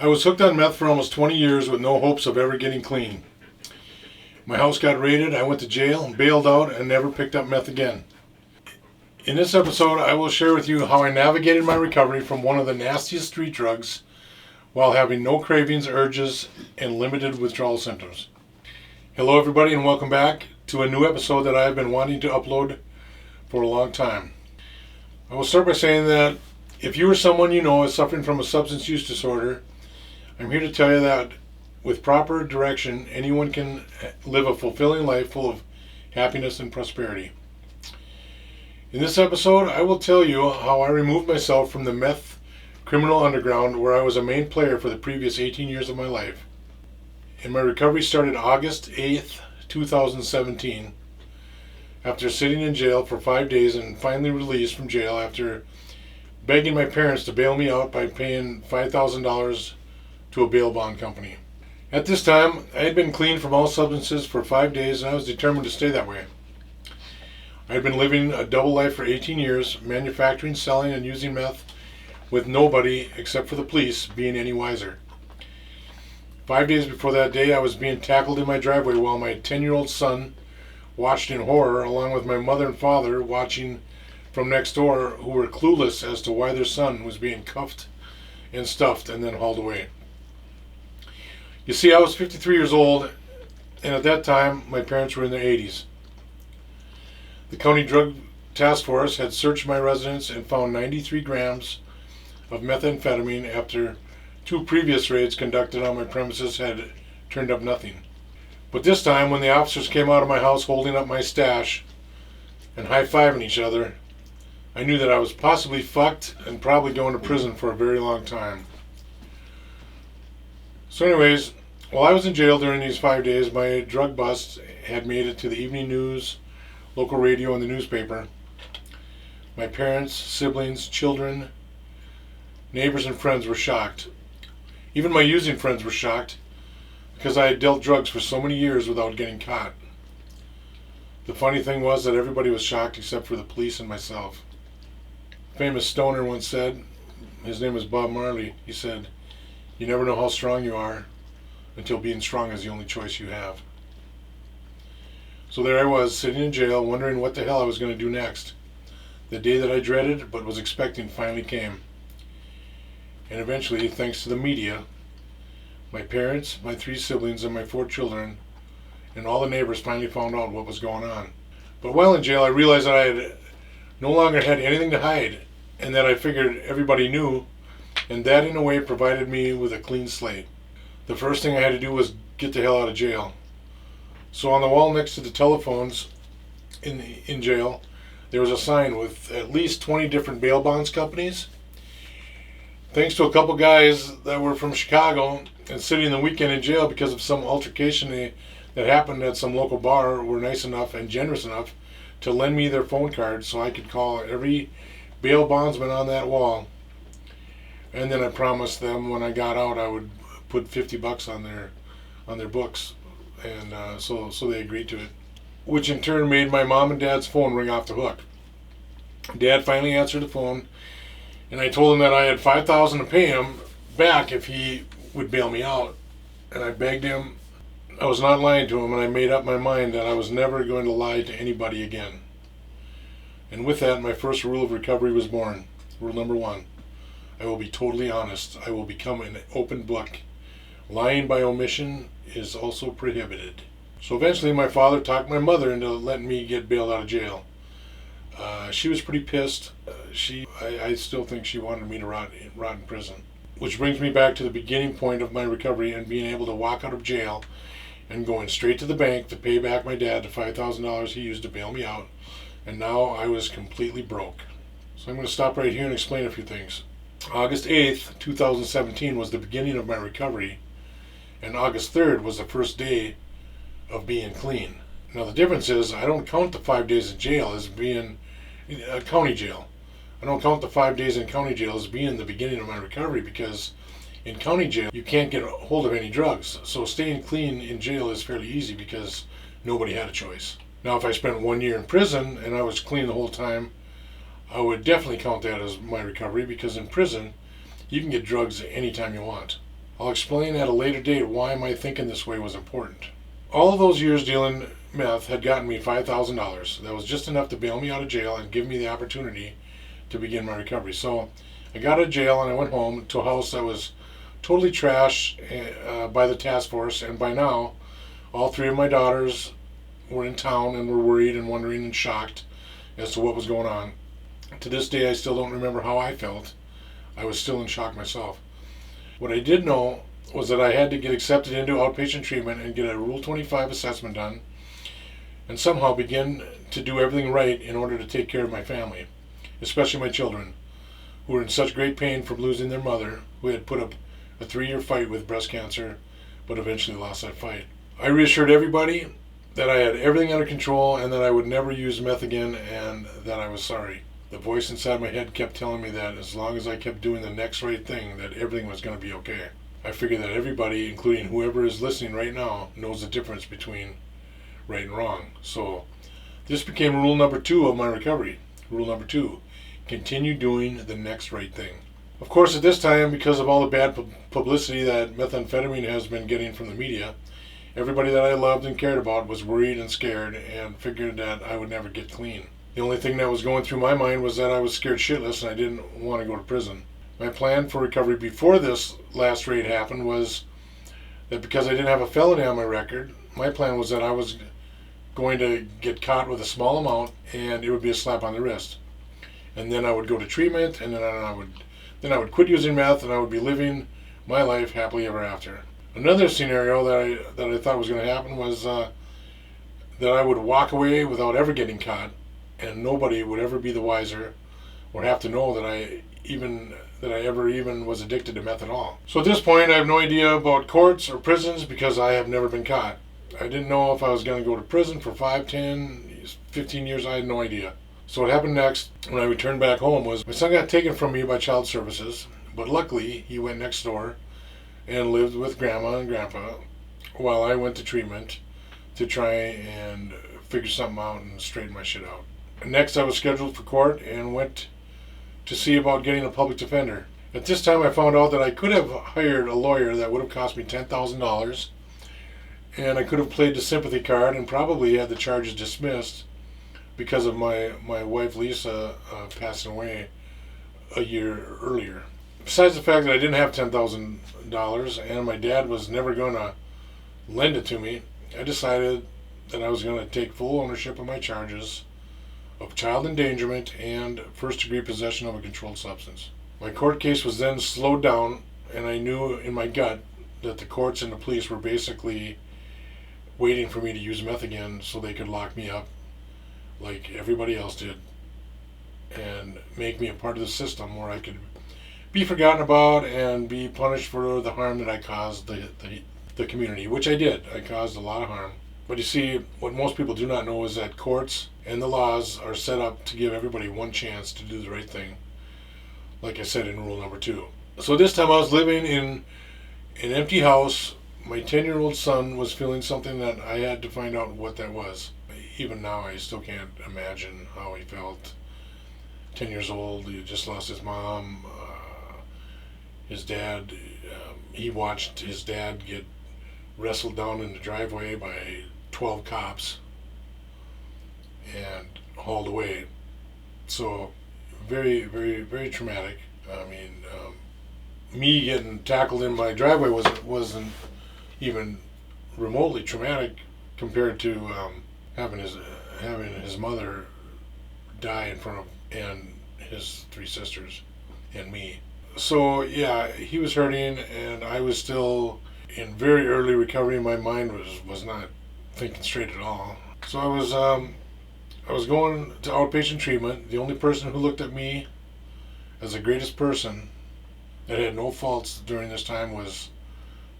I was hooked on meth for almost 20 years with no hopes of ever getting clean. My house got raided, I went to jail, bailed out, and never picked up meth again. In this episode, I will share with you how I navigated my recovery from one of the nastiest street drugs while having no cravings, urges, and limited withdrawal symptoms. Hello everybody and welcome back to a new episode that I have been wanting to upload for a long time. I will start by saying that if you or someone you know is suffering from a substance use disorder, I'm here to tell you that with proper direction, anyone can live a fulfilling life full of happiness and prosperity. In this episode, I will tell you how I removed myself from the meth criminal underground where I was a main player for the previous 18 years of my life. And my recovery started August 8th, 2017, after sitting in jail for 5 days and finally released from jail after begging my parents to bail me out by paying $5,000 to a bail bond company. At this time, I had been clean from all substances for 5 days and I was determined to stay that way. I had been living a double life for 18 years, manufacturing, selling, and using meth with nobody except for the police being any wiser. 5 days before that day, I was being tackled in my driveway while my 10-year-old son watched in horror, along with my mother and father watching from next door, who were clueless as to why their son was being cuffed and stuffed and then hauled away. You see, I was 53 years old, and at that time, my parents were in their 80s. The County Drug Task Force had searched my residence and found 93 grams of methamphetamine after 2 previous raids conducted on my premises had turned up nothing. But this time, when the officers came out of my house holding up my stash and high-fiving each other, I knew that I was possibly fucked and probably going to prison for a very long time. So anyways, while I was in jail during these 5 days, my drug bust had made it to the evening news, local radio, and the newspaper. My parents, siblings, children, neighbors, and friends were shocked. Even my using friends were shocked because I had dealt drugs for so many years without getting caught. The funny thing was that everybody was shocked except for the police and myself. A famous stoner once said, his name was Bob Marley, he said, "You never know how strong you are until being strong is the only choice you have." So there I was, sitting in jail, wondering what the hell I was going to do next. The day that I dreaded but was expecting finally came. And eventually, thanks to the media, my parents, my 3 siblings, and my 4 children, and all the neighbors finally found out what was going on. But while in jail, I realized that I had no longer had anything to hide, and that I figured everybody knew, and that in a way provided me with a clean slate. The first thing I had to do was get the hell out of jail. So on the wall next to the telephones in jail, there was a sign with at least 20 different bail bonds companies. Thanks to a couple guys that were from Chicago and sitting the weekend in jail because of some altercation that happened at some local bar, were nice enough and generous enough to lend me their phone cards so I could call every bail bondsman on that wall. And then I promised them when I got out I would put $50 on their books, and so they agreed to it, which in turn made my mom and dad's phone ring off the hook. Dad finally answered the phone, and I told him that I had $5,000 to pay him back if he would bail me out, and I begged him. I was not lying to him, and I made up my mind that I was never going to lie to anybody again. And with that, my first rule of recovery was born. Rule number 1. I will be totally honest. I will become an open book. Lying by omission is also prohibited. So eventually my father talked my mother into letting me get bailed out of jail. She was pretty pissed. I still think she wanted me to rot in prison. Which brings me back to the beginning point of my recovery and being able to walk out of jail and going straight to the bank to pay back my dad the $5,000 he used to bail me out. And now I was completely broke. So I'm going to stop right here and explain a few things. August 8th, 2017 was the beginning of my recovery, and August 3rd was the first day of being clean. Now the difference is I don't count the 5 days in jail as being county jail. I don't count the 5 days in county jail as being the beginning of my recovery, because in county jail you can't get a hold of any drugs. So staying clean in jail is fairly easy because nobody had a choice. Now if I spent 1 year in prison and I was clean the whole time, I would definitely count that as my recovery, because in prison you can get drugs anytime you want. I'll explain at a later date why my thinking this way was important. All of those years dealing meth had gotten me $5,000. That was just enough to bail me out of jail and give me the opportunity to begin my recovery. So I got out of jail and I went home to a house that was totally trashed by the task force, and by now all three of my daughters were in town and were worried and wondering and shocked as to what was going on. To this day, I still don't remember how I felt. I was still in shock myself. What I did know was that I had to get accepted into outpatient treatment and get a Rule 25 assessment done and somehow begin to do everything right in order to take care of my family, especially my children, who were in such great pain from losing their mother, who had put up a 3-year fight with breast cancer, but eventually lost that fight. I reassured everybody that I had everything under control and that I would never use meth again and that I was sorry. The voice inside my head kept telling me that as long as I kept doing the next right thing, that everything was going to be okay. I figure that everybody, including whoever is listening right now, knows the difference between right and wrong. So this became rule number 2 of my recovery. Rule number 2, continue doing the next right thing. Of course, at this time, because of all the bad publicity that methamphetamine has been getting from the media, everybody that I loved and cared about was worried and scared and figured that I would never get clean. The only thing that was going through my mind was that I was scared shitless and I didn't want to go to prison. My plan for recovery before this last raid happened was that because I didn't have a felony on my record, my plan was that I was going to get caught with a small amount and it would be a slap on the wrist. And then I would go to treatment, and then I would quit using meth, and I would be living my life happily ever after. Another scenario that I thought was going to happen was that I would walk away without ever getting caught, and nobody would ever be the wiser or have to know that I ever even was addicted to meth at all. So at this point, I have no idea about courts or prisons because I have never been caught. I didn't know if I was going to go to prison for 5, 10, 15 years. I had no idea. So what happened next when I returned back home was my son got taken from me by child services, but luckily he went next door and lived with grandma and grandpa while I went to treatment to try and figure something out and straighten my shit out. Next, I was scheduled for court and went to see about getting a public defender. At this time, I found out that I could have hired a lawyer that would have cost me $10,000, and I could have played the sympathy card and probably had the charges dismissed because of my wife Lisa passing away a year earlier. Besides the fact that I didn't have $10,000 and my dad was never going to lend it to me, I decided that I was going to take full ownership of my charges of child endangerment and first-degree possession of a controlled substance. My court case was then slowed down, and I knew in my gut that the courts and the police were basically waiting for me to use meth again so they could lock me up like everybody else did and make me a part of the system where I could be forgotten about and be punished for the harm that I caused the community, which I did. I caused a lot of harm. But you see, what most people do not know is that courts and the laws are set up to give everybody one chance to do the right thing, like I said in rule number 2. So this time I was living in an empty house. My 10-year-old son was feeling something that I had to find out what that was. Even now, I still can't imagine how he felt. 10 years old, he just lost his mom. His dad, he watched his dad get wrestled down in the driveway by 12 cops and hauled away. So, very, very, very traumatic. I mean, me getting tackled in my driveway wasn't even remotely traumatic compared to having his mother die in front of and his 3 sisters and me. So yeah, he was hurting and I was still in very early recovery. My mind was not thinking straight at all. So I was going to outpatient treatment. The only person who looked at me as the greatest person that had no faults during this time was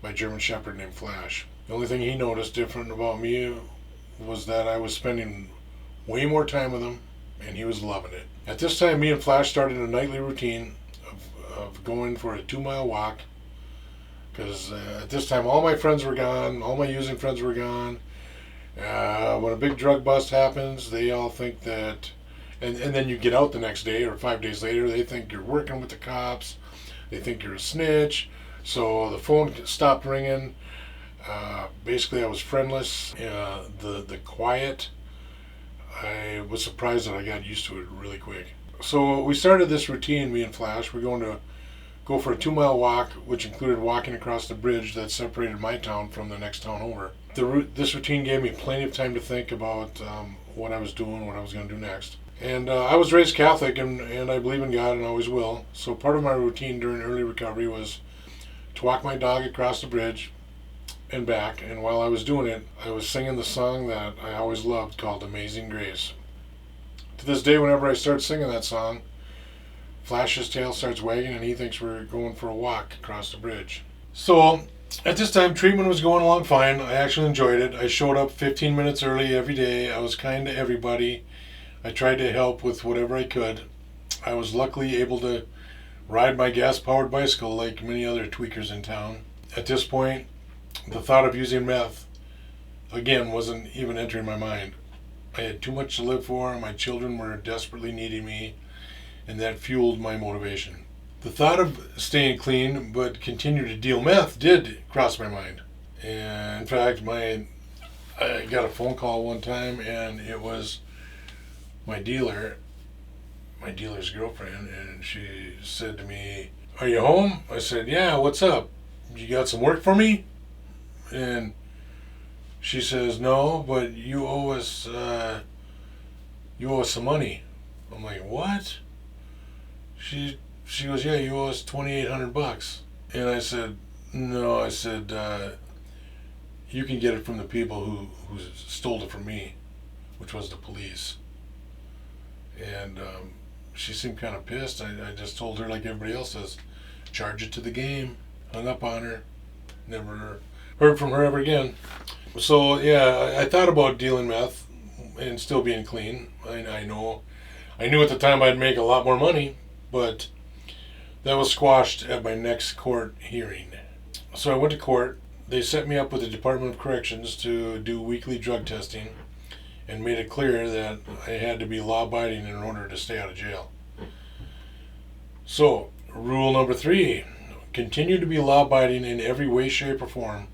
my German Shepherd named Flash. The only thing he noticed different about me was that I was spending way more time with him and he was loving it. At this time, me and Flash started a nightly routine of going for a 2-mile walk because at this time all my friends were gone, all my using friends were gone. When a big drug bust happens, they all think that, and then you get out the next day or 5 days later, they think you're working with the cops, they think you're a snitch, So the phone stopped ringing. Basically, I was friendless. The quiet, I was surprised that I got used to it really quick. So we started this routine, me and Flash. We're going to go for a 2 mile walk, which included walking across the bridge that separated my town from the next town over. This routine gave me plenty of time to think about what I was doing, what I was going to do next. And I was raised Catholic, and I believe in God and always will. So part of my routine during early recovery was to walk my dog across the bridge and back. And while I was doing it, I was singing the song that I always loved called Amazing Grace. To this day, whenever I start singing that song, Flash's tail starts wagging and he thinks we're going for a walk across the bridge. So at this time, treatment was going along fine. I actually enjoyed it. I showed up 15 minutes early every day. I was kind to everybody. I tried to help with whatever I could. I was luckily able to ride my gas-powered bicycle like many other tweakers in town. At this point, the thought of using meth, again, wasn't even entering my mind. I had too much to live for, my children were desperately needing me, and that fueled my motivation. The thought of staying clean but continue to deal meth did cross my mind. And in fact, I got a phone call one time, and it was my dealer's girlfriend, and she said to me, "Are you home?" I said, "Yeah, what's up? You got some work for me?" And she says, "No, but you owe us some money." I'm like, "What?" She goes, "Yeah, you owe us $2,800. And I said, "No," I said, "You can get it from the people who stole it from me," which was the police. And she seemed kind of pissed. I just told her, like everybody else does, charge it to the game. Hung up on her. Never heard from her ever again. So yeah, I thought about dealing meth and still being clean. I knew at the time I'd make a lot more money, but that was squashed at my next court hearing. So I went to court. They set me up with the Department of Corrections to do weekly drug testing and made it clear that I had to be law-abiding in order to stay out of jail. So, rule number 3, continue to be law-abiding in every way, shape, or form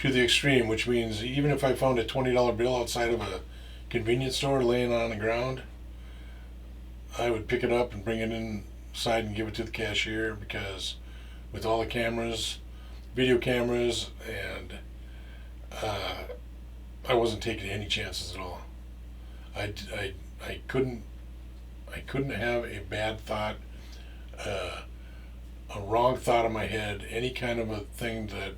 to the extreme, which means even if I found a $20 bill outside of a convenience store laying on the ground, I would pick it up and bring it inside and give it to the cashier, because with all the cameras, video cameras, and I wasn't taking any chances at all. I couldn't have a bad thought, a wrong thought in my head, any kind of a thing that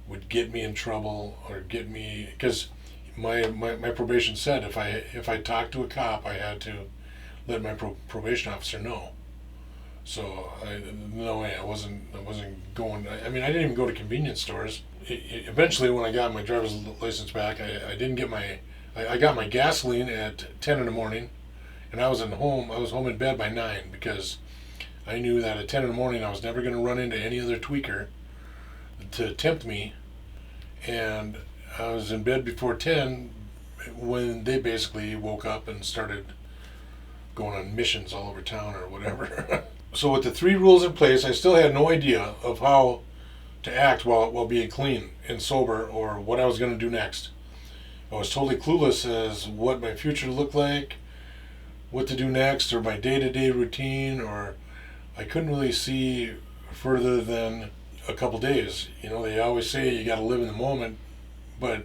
would get me in trouble or get me, because my probation said if I talked to a cop, I had to let my probation officer know. So no way, I wasn't going. I mean, I didn't even go to convenience stores. Eventually, when I got my driver's license back, I didn't get I got my gasoline at 10 in the morning, and I was home in bed by 9, because I knew that at 10 in the morning I was never going to run into any other tweaker to tempt me, and I was in bed before 10 when they basically woke up and started going on missions all over town or whatever. So with the 3 rules in place, I still had no idea of how to act while being clean and sober, or what I was going to do next. I was totally clueless as what my future looked like, what to do next, or my day-to-day routine, or I couldn't really see further than a couple days. You know, they always say you got to live in the moment, but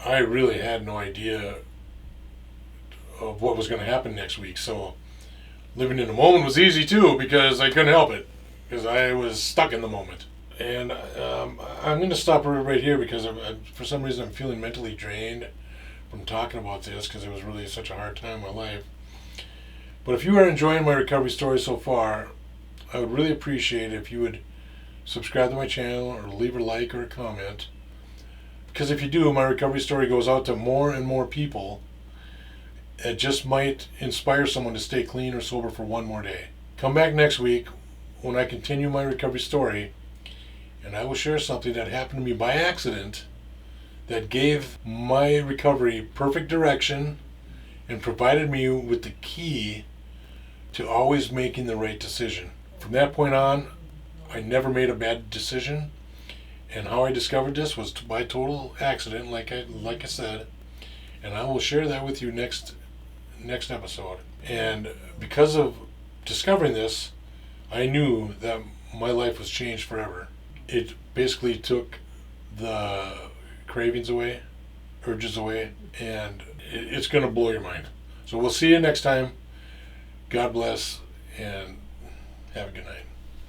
I really had no idea of what was going to happen next week. So living in the moment was easy too, because I couldn't help it, because I was stuck in the moment. And I'm going to stop right here, because for some reason I'm feeling mentally drained from talking about this, because it was really such a hard time in my life. But if you are enjoying my recovery story so far, I would really appreciate it if you would subscribe to my channel or leave a like or a comment, because if you do, my recovery story goes out to more and more people. It just might inspire someone to stay clean or sober for one more day. Come back next week when I continue my recovery story, and I will share something that happened to me by accident that gave my recovery perfect direction and provided me with the key to always making the right decision. From that point on, I never made a bad decision. And how I discovered this was by total accident, like I said. And I will share that with you next episode. And because of discovering this, I knew that my life was changed forever. It basically took the cravings away, urges away, and it's going to blow your mind. So we'll see you next time. God bless, and have a good night.